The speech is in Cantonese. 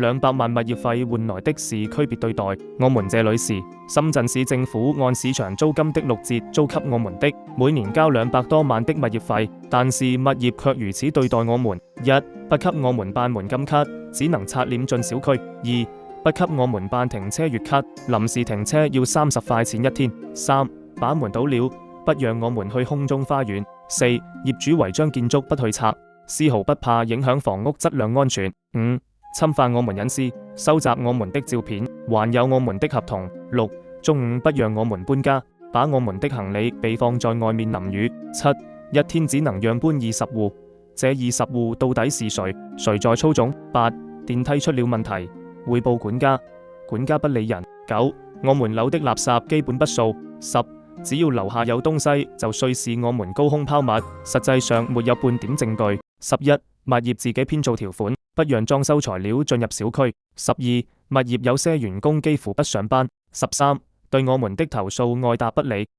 200萬物業費換來的是區別對待。我們這裡是深圳市政府按市場租金的6折租給我們的，每年交200多萬的物業費，但是物業卻如此對待我們：一、不給我們辦門禁卡，只能刷臉進小區；二、不給我們辦停車月卡，臨時停車要30塊錢一天；三、把門倒了，不讓我們去空中花園；四、業主違章建築不去拆，絲毫不怕影響房屋質量安全；五、侵犯我們隱私，收集我們的照片，還有我們的合同；六、中午不讓我們搬家，把我們的行李備放在外面淋雨；七、一天只能讓搬20戶，這20戶到底是誰？誰在操縱？八、電梯出了問題，匯報管家，管家不理人；九、我們樓的垃圾基本不掃；十、只要樓下有東西就雖是我們高空拋物，實際上沒有半點證據；11、物業自己編造條款，不讓裝修材料進入小區；12、物業有些員工幾乎不上班；13、對我們的投訴愛答不理。